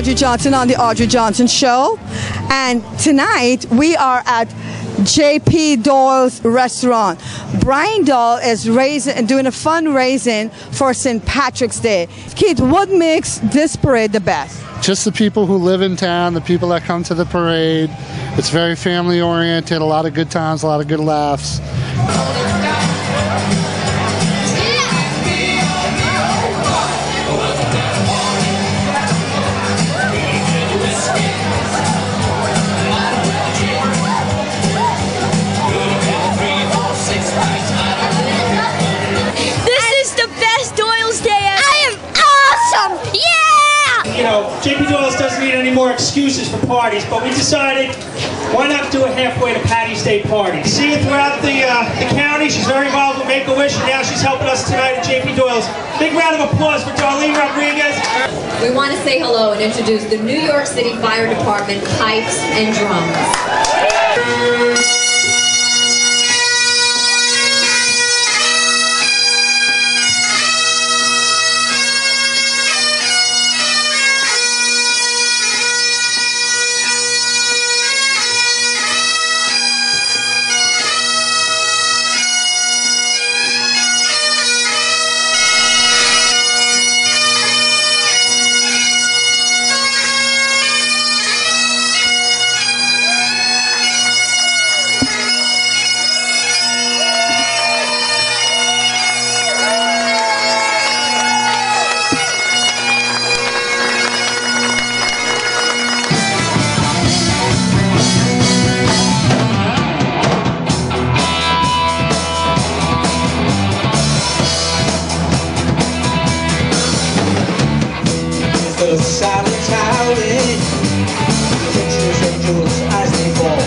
Audrey Johnson on the Audrey Johnson Show, and tonight we are at J.P. Doyle's restaurant. Brian Doyle is doing a fundraising for St. Patrick's Day. Keith, what makes this parade the best? Just the people who live in town, the people that come to the parade. It's very family oriented, a lot of good times, a lot of good laughs. You know, J.P. Doyle's doesn't need any more excuses for parties, but we decided, why not do a halfway to Patty's Day party? See her throughout the county. She's very involved with Make-A-Wish, and now she's helping us tonight at J.P. Doyle's. Big round of applause for Darlene Rodriguez. We want to say hello and introduce the New York City Fire Department pipes and drums. The silent howling, pictures of jewels as they fall.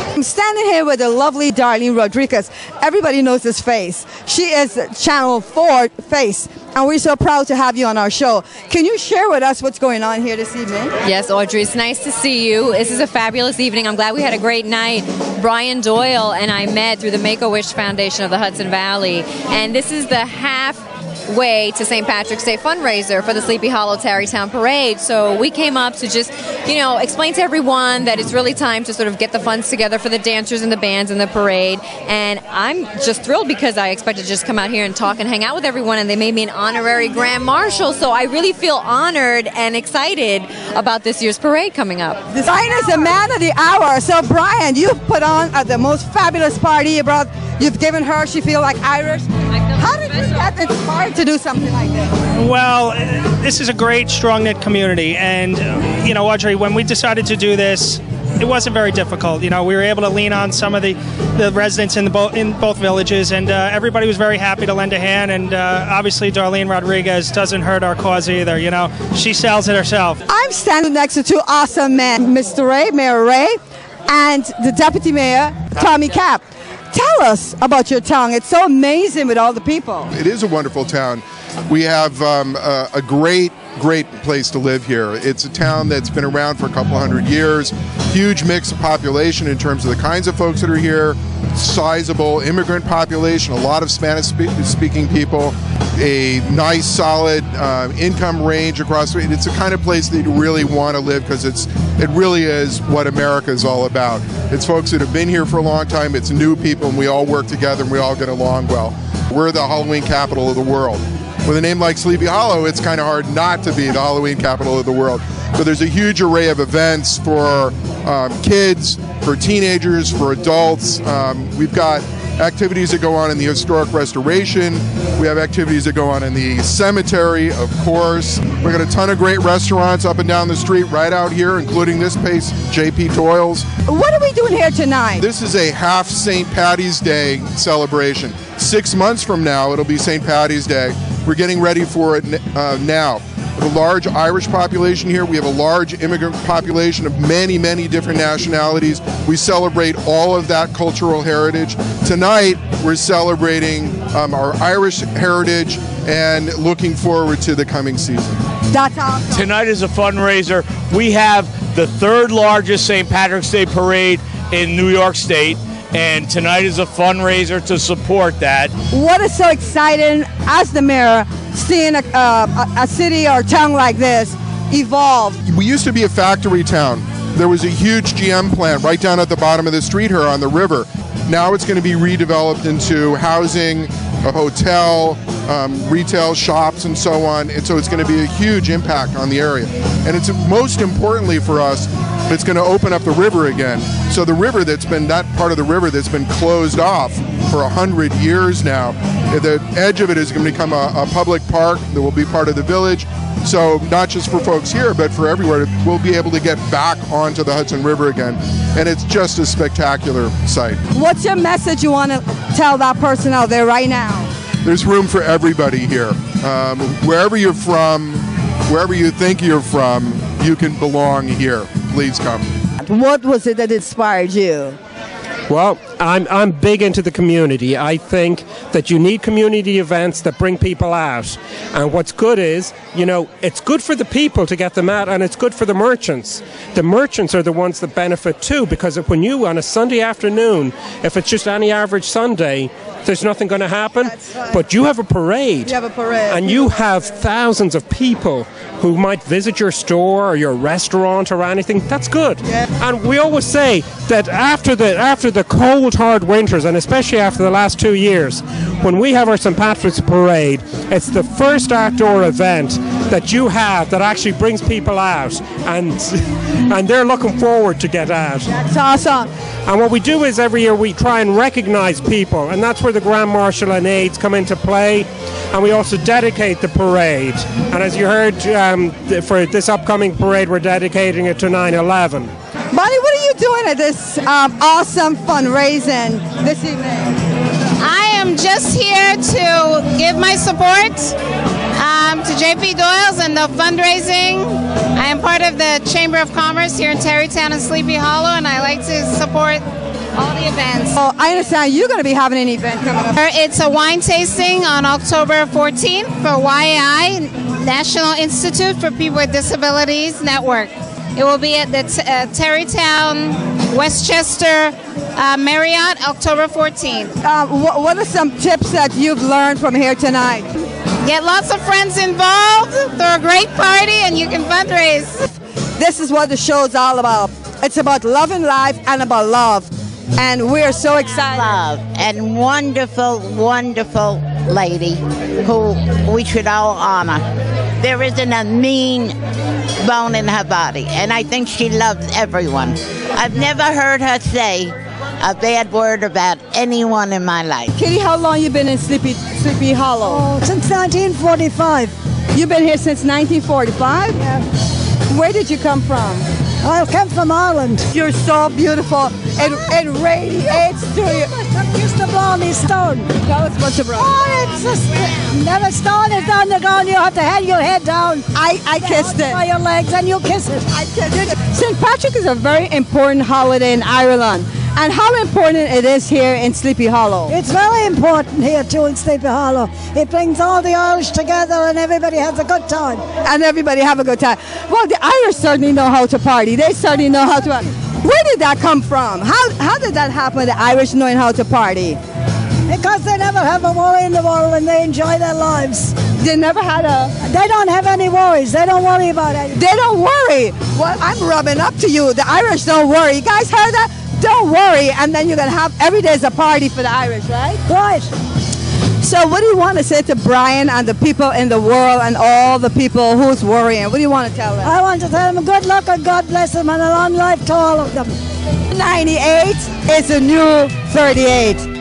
I'm standing here with the lovely Darlene Rodriguez. Everybody knows this face. She is Channel 4 face, and we're so proud to have you on our show. Can you share with us what's going on here this evening? Yes, Audrey, it's nice to see you. This is a fabulous evening. I'm glad we had a great night. Brian Doyle and I met through the Make-A-Wish Foundation of the Hudson Valley, and this is the halfway to St. Patrick's Day fundraiser for the Sleepy Hollow Tarrytown Parade. So we came up to just, explain to everyone that it's really time to sort of get the funds together for the dancers and the bands and the parade. And I'm just thrilled because I expected to just come out here and talk and hang out with everyone, and they made me an honorary Grand Marshal. So I really feel honored and excited about this year's parade coming up. Brian is the man of the hour. So Brian, you've put on the most fabulous party. You've given her, she feels like Irish. How did you get inspired to do something like this? Well, this is a great, strong-knit community, and, Audrey, when we decided to do this, it wasn't very difficult. We were able to lean on some of the residents in both villages, and everybody was very happy to lend a hand, and obviously Darlene Rodriguez doesn't hurt our cause either, She sells it herself. I'm standing next to two awesome men, Mr. Ray, Mayor Ray, and the Deputy Mayor, Tommy Cap. Tell us about your town. It's so amazing with all the people. It is a wonderful town. We have a great place to live here. It's a town that's been around for a couple hundred years. Huge mix of population in terms of the kinds of folks that are here. Sizable immigrant population, a lot of Spanish-speaking people, a nice, solid income range across the. It's the kind of place that you really want to live because it really is what America is all about. It's folks that have been here for a long time. It's new people, and we all work together, and we all get along well. We're the Halloween capital of the world. With a name like Sleepy Hollow, it's kind of hard not to be the Halloween capital of the world. So there's a huge array of events for kids, for teenagers, for adults. We've got activities that go on in the historic restoration. We have activities that go on in the cemetery, of course. We got a ton of great restaurants up and down the street right out here, including this place, J.P. Doyle's. What are we doing here tonight? This is a half St. Patty's Day celebration. 6 months from now, it'll be St. Patty's Day. We're getting ready for it now. We have a large Irish population here. We have a large immigrant population of many, many different nationalities. We celebrate all of that cultural heritage. Tonight, we're celebrating our Irish heritage and looking forward to the coming season. That's awesome. Tonight is a fundraiser. We have the third largest St. Patrick's Day parade in New York State, and tonight is a fundraiser to support that. What is so exciting as the mayor seeing a city or town like this evolve? We used to be a factory town. There was a huge GM plant right down at the bottom of the street here on the river. Now it's going to be redeveloped into housing, a hotel, retail shops, and so on. And so it's going to be a huge impact on the area. And it's most importantly for us, it's going to open up the river again. So the river that part of the river that's been closed off for 100 years now, the edge of it is going to become a public park that will be part of the village. So not just for folks here, but for everywhere, we'll be able to get back onto the Hudson River again. And it's just a spectacular sight. What's your message you want to tell that person out there right now? There's room for everybody here. Wherever you're from, wherever you think you're from, you can belong here. Please come. What was it that inspired you? Well, I'm big into the community. I think that you need community events that bring people out. And what's good is, it's good for the people to get them out, and it's good for the merchants. The merchants are the ones that benefit too, because when you, on a Sunday afternoon, if it's just any average Sunday, there's nothing going to happen. Right. But you have a parade. You have a parade. And you have thousands of people who might visit your store or your restaurant or anything. That's good. Yeah. And we always say that after the cold, hard winters, and especially after the last 2 years, when we have our St. Patrick's Parade, it's the first outdoor event that you have that actually brings people out, and they're looking forward to get out. That's awesome. And what we do is every year we try and recognize people, and that's where the Grand Marshal and aides come into play. And we also dedicate the parade. And as you heard, for this upcoming parade, we're dedicating it to 9/11. Bonnie, what are you doing at this awesome fundraising this evening? I am just here to give my support to J.P. Doyle's and the fundraising. I am part of the Chamber of Commerce here in Tarrytown and Sleepy Hollow, and I like to support all the events. Oh, I understand you're going to be having an event coming up. It's a wine tasting on October 14th for YAI, National Institute for People with Disabilities Network. It will be at the Tarrytown Westchester Marriott, October 14th. What are some tips that you've learned from here tonight? Get lots of friends involved, throw a great party, and you can fundraise. This is what the show is all about. It's about loving life and about love. And we're so excited. Love and wonderful, wonderful lady who we should all honor. There isn't a mean bone in her body, and I think she loves everyone. I've never heard her say a bad word about anyone in my life. Kitty, how long you been in Sleepy Hollow? Oh, since 1945. You've been here since 1945? Yeah. Where did you come from? I came from Ireland. You're so beautiful. It radiates to you. I'm used to Blarney Stone. Tell us what's about. Oh, it's just never stone is down the ground. You have to hang your head down. I kissed it. By your legs and you kiss it. I kissed it. St. Patrick is a very important holiday in Ireland. And how important it is here in Sleepy Hollow? It's very important here too in Sleepy Hollow. It brings all the Irish together and everybody has a good time. And everybody have a good time. Well, the Irish certainly know how to party. They certainly know how to. Where did that come from? How did that happen, the Irish knowing how to party? Because they never have a worry in the world and they enjoy their lives. They never had They don't have any worries. They don't worry about anything. They don't worry. Well, I'm rubbing up to you. The Irish don't worry. You guys heard that? Don't worry, and then you're going to have every day is a party for the Irish, right? Right. So what do you want to say to Brian and the people in the world and all the people who's worrying? What do you want to tell them? I want to tell them good luck and God bless them and a long life to all of them. 98 is a new 38.